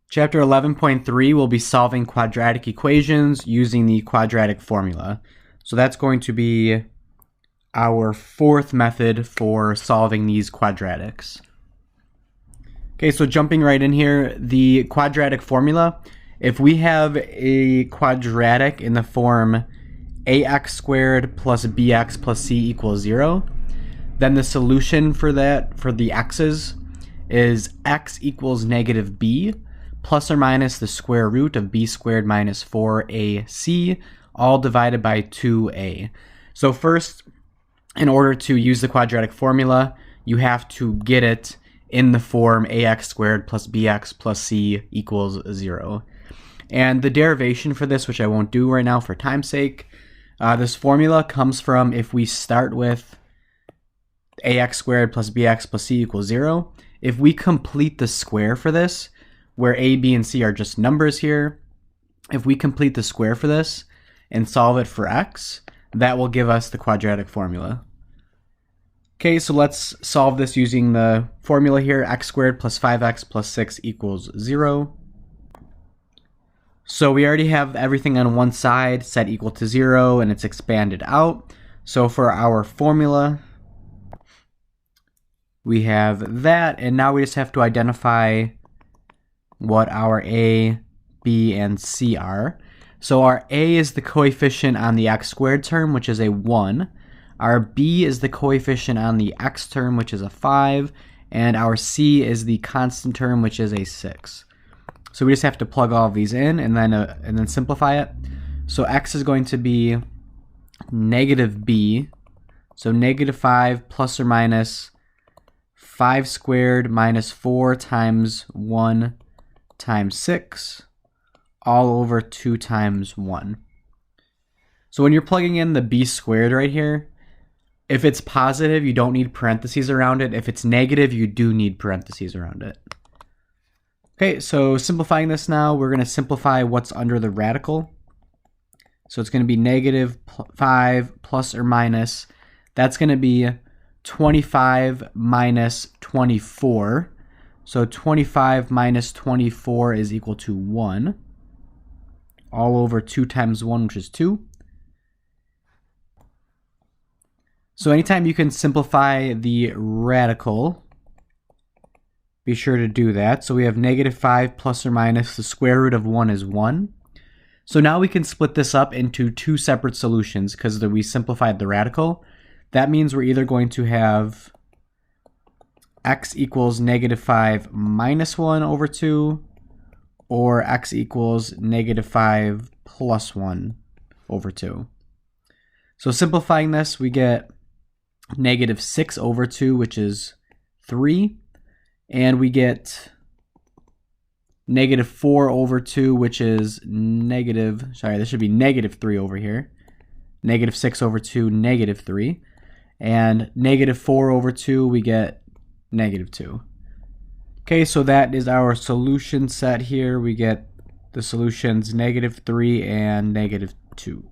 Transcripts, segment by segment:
Chapter 11.3 will be solving quadratic equations using the quadratic formula. So that's going to be our fourth method for solving these quadratics. Okay, so jumping right in here, the quadratic formula, if we have a quadratic in the form ax squared plus bx plus c equals 0, then the solution for that, for the x's, is x equals negative b plus or minus the square root of b squared minus 4ac, all divided by 2a. So first, in order to use the quadratic formula, you have to get it in the form ax squared plus bx plus c equals 0. And the derivation for this, which I won't do right now for time's sake, this formula comes from if we start with ax squared plus bx plus c equals 0. If we complete the square for this, where a, b, and c are just numbers here, if we complete the square for this and solve it for x, that will give us the quadratic formula. Okay, so let's solve this using the formula here, x squared plus 5x plus 6 equals 0. So we already have everything on one side set equal to 0, and it's expanded out. So for our formula, we have that, and now we just have to identify what our a, b, and c are. So our a is the coefficient on the x squared term, which is a 1. Our b is the coefficient on the x term, which is a 5. And our c is the constant term, which is a 6. So we just have to plug all of these in and then simplify it. So x is going to be negative b, so negative 5 plus or minus 5 squared minus 4 times 1 times 6, all over 2 times 1. So when you're plugging in the b squared right here, if it's positive, you don't need parentheses around it. If it's negative, you do need parentheses around it. Okay, so simplifying this now, we're going to simplify what's under the radical. So it's going to be negative 5 plus or minus, that's going to be 25 minus 24. So 25 minus 24 is equal to 1, all over 2 times 1, which is 2. So anytime you can simplify the radical, be sure to do that. So we have negative 5 plus or minus the square root of 1 is 1. So now we can split this up into two separate solutions because we simplified the radical. That means we're either going to have x equals negative 5 minus 1 over 2, or x equals negative 5 plus 1 over 2. So simplifying this, we get negative 6 over 2, which is 3, and we get negative 4 over 2, which is negative, sorry, this should be negative 3 over here. Negative 6 over 2, negative 3. And negative 4 over 2, we get negative 2. Okay, so that is our solution set here. We get the solutions negative 3 and negative 2.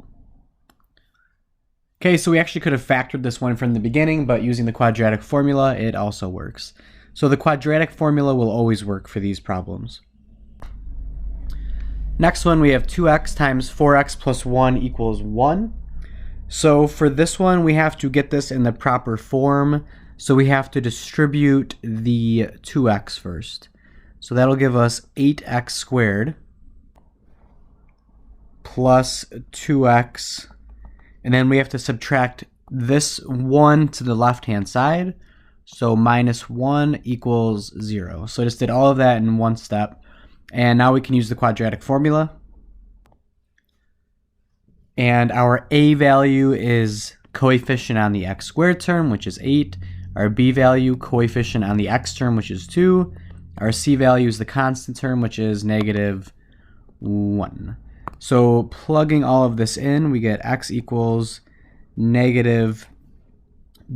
Okay, so we actually could have factored this one from the beginning, but using the quadratic formula, it also works. So the quadratic formula will always work for these problems. Next one, we have 2x times 4x plus 1 equals 1. So for this one, we have to get this in the proper form. So we have to distribute the 2x first. So that'll give us 8x squared plus 2x. And then we have to subtract this 1 to the left-hand side. So minus 1 equals 0. So I just did all of that in one step. And now we can use the quadratic formula. And our a value is coefficient on the x squared term, which is 8. Our b value, coefficient on the x term, which is 2. Our c value is the constant term, which is negative 1. So plugging all of this in, we get x equals negative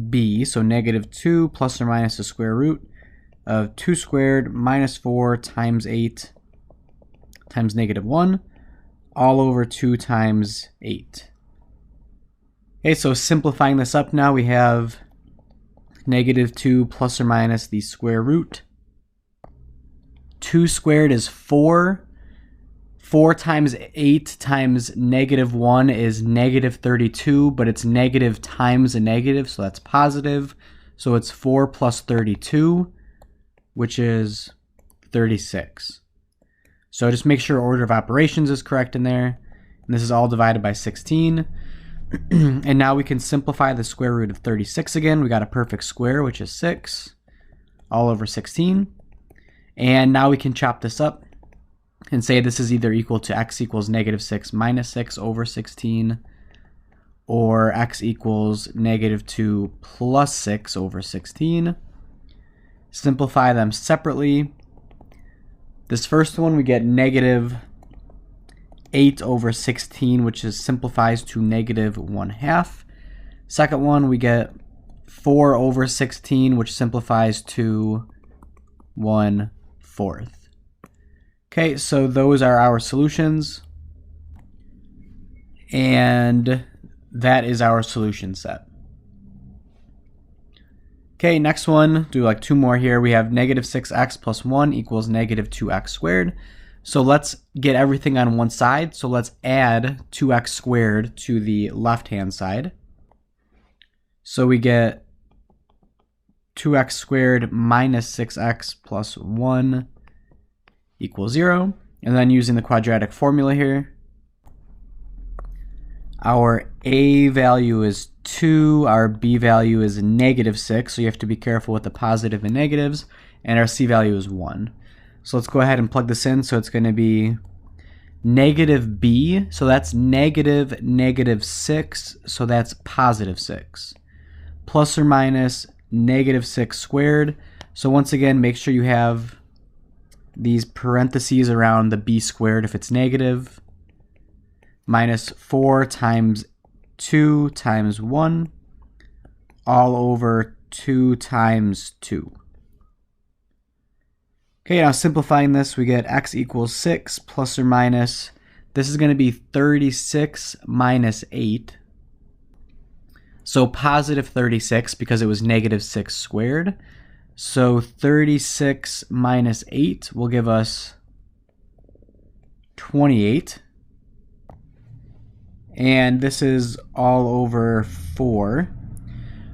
b, so negative 2 plus or minus the square root of 2 squared minus 4 times 8 times negative 1, all over 2 times 8. Okay, so simplifying this up now, we have negative 2 plus or minus the square root 2 squared is 4. 4 times 8 times negative 1 is negative 32, but it's negative times a negative, so that's positive. So it's 4 plus 32, which is 36. So just make sure order of operations is correct in there. And this is all divided by 16. And now we can simplify the square root of 36 again. We got a perfect square, which is 6, all over 16. And now we can chop this up and say this is either equal to x equals negative 6 minus 6 over 16, or x equals negative 2 plus 6 over 16. Simplify them separately. This first one we get negative 8 over 16, which is simplifies to negative 1/2. Second one we get 4 over 16, which simplifies to 1/4. Okay, so those are our solutions, and that is our solution set. Okay, next one, do like 2 more here. We have negative 6x plus 1 equals negative 2x squared. So let's get everything on one side. So let's add 2x squared to the left-hand side. So we get 2x squared minus 6x plus 1 equals 0. And then using the quadratic formula here, our a value is 2, our b value is negative 6, so you have to be careful with the positive and negatives, and our c value is 1. So let's go ahead and plug this in. So it's going to be negative b, so that's negative negative 6, so that's positive 6, plus or minus negative 6 squared. So once again, make sure you have these parentheses around the b squared if it's negative, minus 4 times 2 times 1, all over 2 times 2. Okay, now simplifying this, we get x equals 6 plus or minus, this is going to be 36 minus 8. So positive 36 because it was negative 6 squared. So 36 minus 8 will give us 28. And this is all over 4.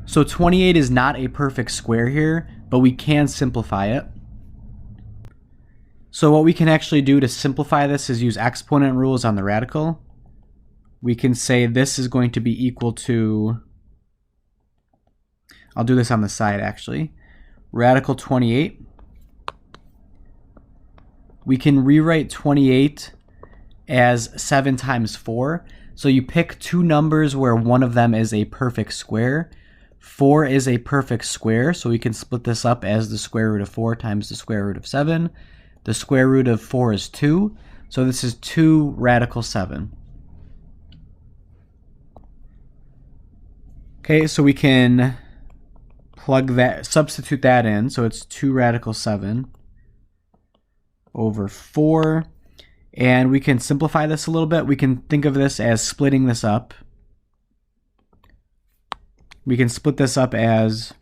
So 28 is not a perfect square here, but we can simplify it. So what we can actually do to simplify this is use exponent rules on the radical. We can say this is going to be equal to, I'll do this on the side actually, radical 28. We can rewrite 28 as 7 times 4. So you pick 2 numbers where one of them is a perfect square. 4 is a perfect square, so we can split this up as the square root of 4 times the square root of 7. The square root of 4 is 2, so this is 2 radical 7. Okay, so we can plug that, substitute that in, so it's 2 radical 7 over 4. And we can simplify this a little bit. We can think of this as splitting this up. We can split this up as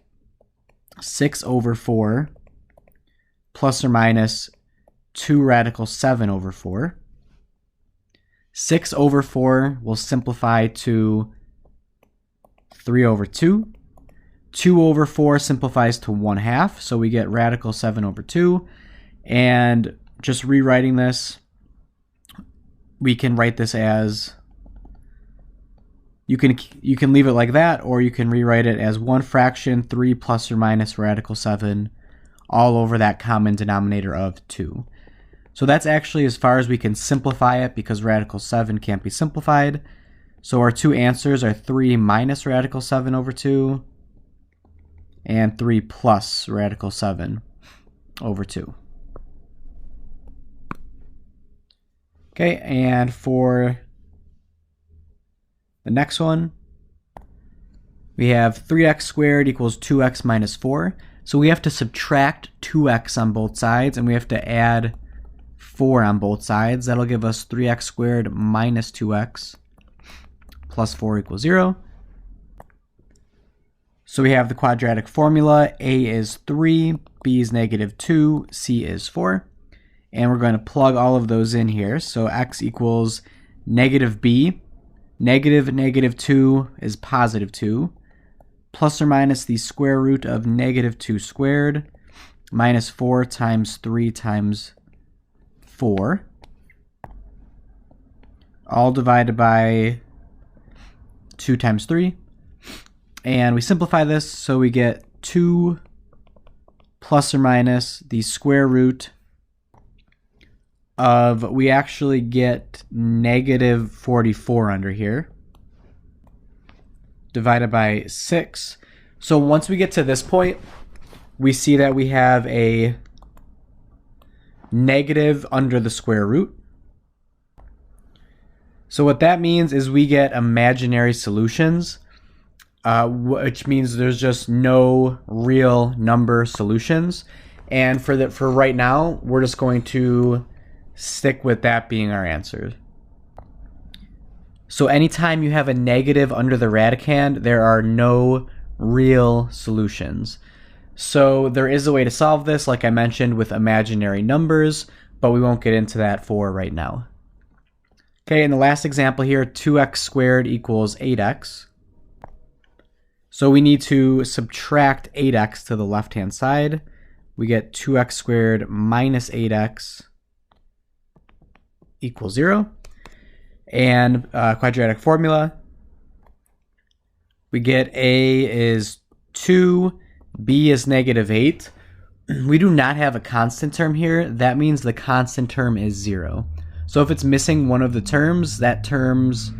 6 over 4 plus or minus 2 radical 7 over 4. 6 over 4 will simplify to 3 over 2. 2 over 4 simplifies to 1/2, so we get radical 7 over 2. And just rewriting this, we can write this as, you can leave it like that, or you can rewrite it as 1 fraction 3 plus or minus radical 7 all over that common denominator of 2. So that's actually as far as we can simplify it because radical 7 can't be simplified. So our 2 answers are 3 minus radical 7 over 2 and 3 plus radical 7 over 2. Okay, and for the next one, we have 3x squared equals 2x minus 4. So we have to subtract 2x on both sides, and we have to add 4 on both sides. That'll give us 3x squared minus 2x plus 4 equals 0. So we have the quadratic formula. A is 3, B is negative 2, C is 4. and we're going to plug all of those in here. So x equals negative b, negative 2 is positive 2, plus or minus the square root of negative 2 squared, minus 4 times 3 times 4, all divided by 2 times 3. And we simplify this, so we get 2 plus or minus the square root of, we actually get negative 44 under here, divided by 6. So once we get to this point, we see that we have a negative under the square root. So what that means is we get imaginary solutions, which means there's just no real number solutions. And for right now, we're just going to stick with that being our answer. So anytime you have a negative under the radicand, there are no real solutions. So there is a way to solve this, like I mentioned, with imaginary numbers, but we won't get into that for right now. Okay, in the last example here, 2x squared equals 8x. So we need to subtract 8x to the left-hand side. We get 2x squared minus 8x equals 0. And quadratic formula, we get a is 2, b is negative 8. We do not have a constant term here. That means the constant term is 0. So if it's missing one of the terms, that term's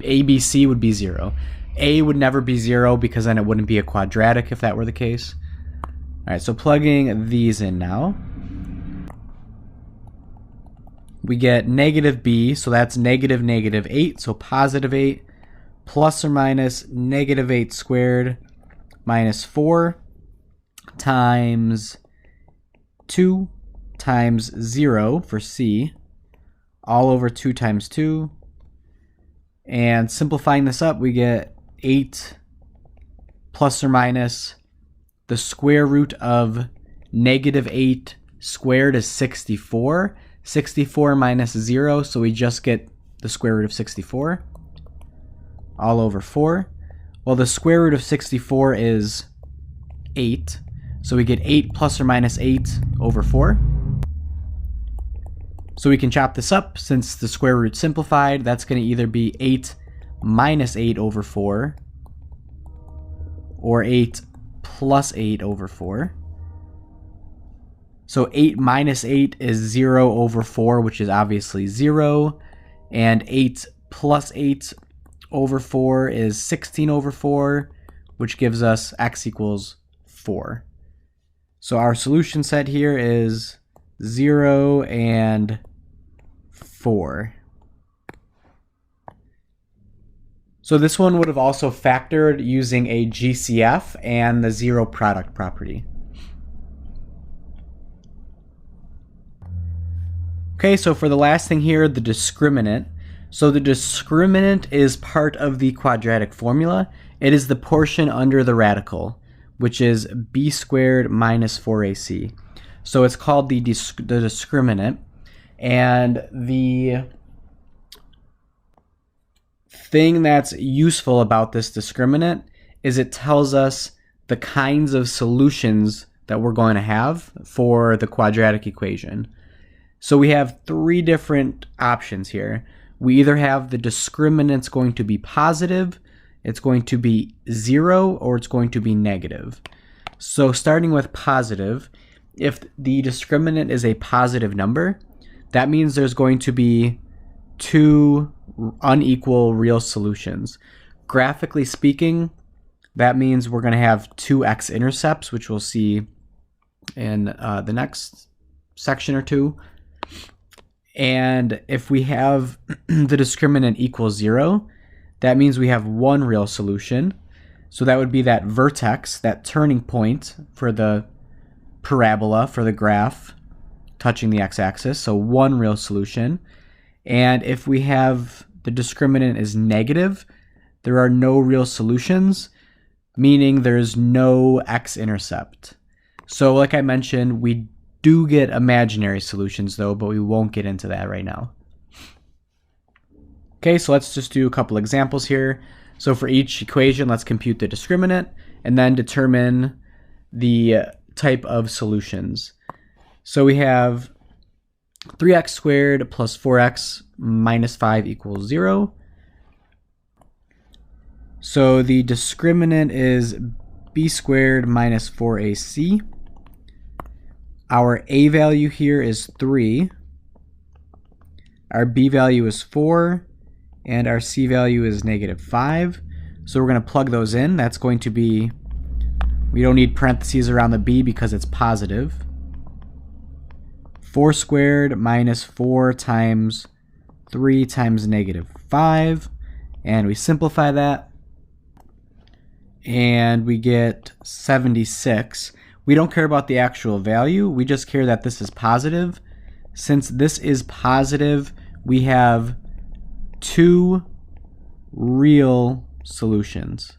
a, b, c would be 0. A would never be 0 because then it wouldn't be a quadratic if that were the case. All right, so plugging these in now, we get negative b, so that's negative 8, so positive 8, plus or minus negative 8 squared minus 4 times 2 times 0 for c, all over 2 times 2. And simplifying this up, we get 8 plus or minus the square root of negative 8 squared is 64. 64 minus 0, so we just get the square root of 64, all over 4. Well, the square root of 64 is 8, so we get 8 plus or minus 8 over 4. So we can chop this up. Since the square root simplified, that's going to either be 8 minus 8 over 4 or 8 plus 8 over 4. So 8 minus 8 is 0 over 4, which is obviously 0. And 8 plus 8 over 4 is 16 over 4, which gives us x equals 4. So our solution set here is 0 and 4. So this one would have also factored using a GCF and the zero product property. Okay, so for the last thing here, the discriminant. So the discriminant is part of the quadratic formula. It is the portion under the radical, which is b squared minus 4ac. So it's called the discriminant. And the thing that's useful about this discriminant is it tells us the kinds of solutions that we're going to have for the quadratic equation. So we have 3 different options here. We either have the discriminant's going to be positive, it's going to be 0, or it's going to be negative. So starting with positive, if the discriminant is a positive number, that means there's going to be 2 unequal real solutions. Graphically speaking, that means we're going to have 2 x-intercepts, which we'll see in the next section or two. And if we have the discriminant equals 0, that means we have 1 real solution. So that would be that vertex, that turning point for the parabola, for the graph touching the x-axis. So 1 real solution. And if we have the discriminant is negative, there are no real solutions, meaning there's no x-intercept. So like I mentioned, we do get imaginary solutions though, but we won't get into that right now. Okay, so let's just do a couple examples here. So for each equation, let's compute the discriminant and then determine the type of solutions. So we have 3x squared plus 4x minus 5 equals 0. So the discriminant is b squared minus 4ac. Our a value here is 3. Our b value is 4. And our c value is negative 5. So we're going to plug those in. That's going to be, we don't need parentheses around the b because it's positive. 4 squared minus 4 times 3 times negative 5. And we simplify that. And we get 76. We don't care about the actual value. We just care that this is positive. Since this is positive, we have 2 real solutions.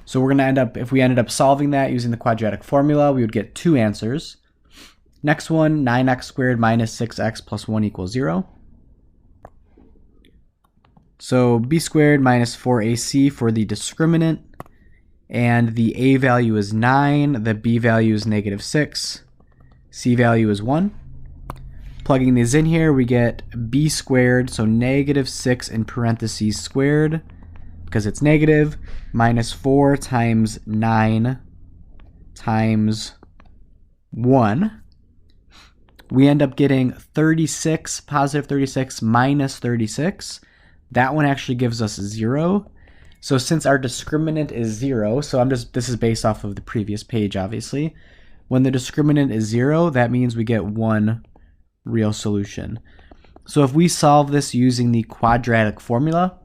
So we're going to end up, if we ended up solving that using the quadratic formula, we would get 2 answers. Next one, 9x squared minus 6x plus 1 equals 0. So b squared minus 4ac for the discriminant, and the a value is 9, the b value is negative 6, c value is 1. Plugging these in here, we get b squared, so negative 6 in parentheses squared, because it's negative, minus 4 times 9 times 1. We end up getting 36, positive 36 minus 36. That one actually gives us 0. So since our discriminant is 0, so this is based off of the previous page, obviously. When the discriminant is 0, that means we get 1 real solution. So if we solve this using the quadratic formula,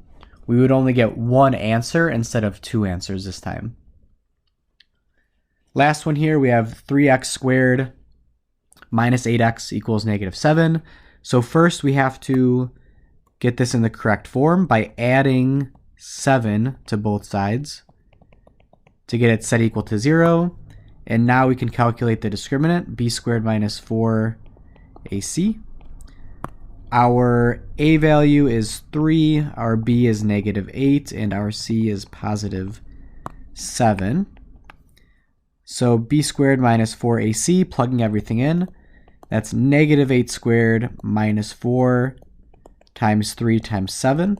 we would only get 1 answer instead of 2 answers this time. Last one here, we have 3x squared minus 8x equals negative 7. So first we have to get this in the correct form by adding 7 to both sides to get it set equal to 0. And now we can calculate the discriminant, b squared minus 4ac. Our a value is 3, our b is negative 8, and our c is positive 7. So b squared minus 4ac, plugging everything in, that's negative 8 squared minus 4 times 3 times 7.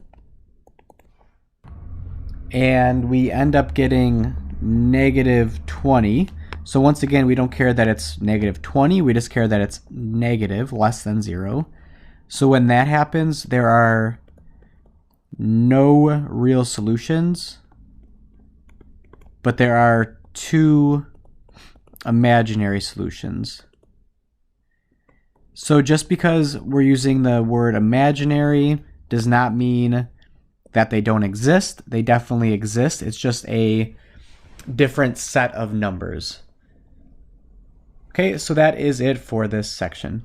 And we end up getting negative 20. So once again, we don't care that it's negative 20, we just care that it's negative, less than 0. So when that happens, there are no real solutions, but there are 2 imaginary solutions. So just because we're using the word imaginary does not mean that they don't exist. They definitely exist. It's just a different set of numbers. Okay, so that is it for this section.